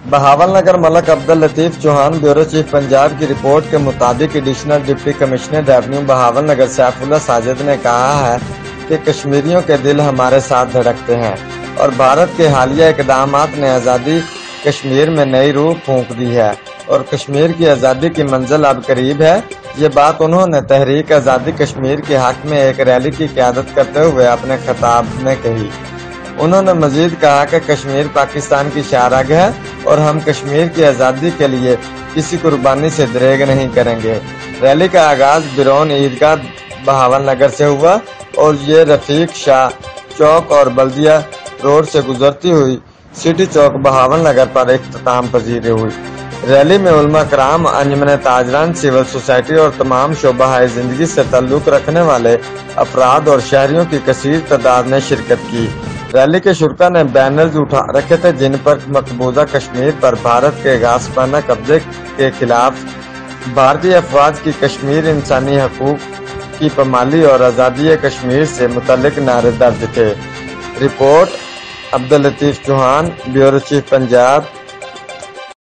Bahawal Nagar Malik Abdul Latif Chauhan bureau chief Punjab کی report کے مطابق additional deputy commissioner revenue Bahawalnagar Saifullah Sajid نے کہا ہے کہ کشمیریوں کے دل ہمارے ساتھ دھڑکتے ہیں اور بھارت کے حالیہ اقدامات نے آزادی کشمیر میں نئی روح پھونک دی ہے اور کشمیر کی آزادی کی منزل اب قریب ہے۔ یہ بات انہوں نے تحریک آزادی کشمیر کے حق میں ایک ریلی کی قیادت کرتے ہوئے اپنے خطاب میں کہی۔ انہوں نے مزید کہا کہ کشمیر پاکستان کی شاہراہ ہے اور ہم کشمیر کی آزادی کے لیے کسی قربانی سے دریغ نہیں کریں گے۔ ریلی کا آغاز برون عیدگاہ بہاول نگر سے ہوا اور یہ رفیق شاہ چوک اور بلدیہ روڈ سے گزرتی ہوئی سٹی چوک بہاول نگر پر اختتام پذیر ہوئی۔ ریلی میں علماء کرام، انجمن تاجران، سول سوسائٹی اور تمام شعبہ زندگی سے تعلق رکھنے والے افراد اور شہریوں کی کثیر تعداد نے شرکت کی۔ ریلی کے شرکا نے بینرز اٹھا رکھے تھے جن پر مقبوضہ کشمیر پر بھارت کے غاصبانہ قبضے کے خلاف بھارتی افواج کی کشمیر انسانی حقوق کی پامالی اور آزادی کشمیر سے متعلق نعرے درج تھے۔ Report Abdul Latif Chauhan, bureau chief Punjab.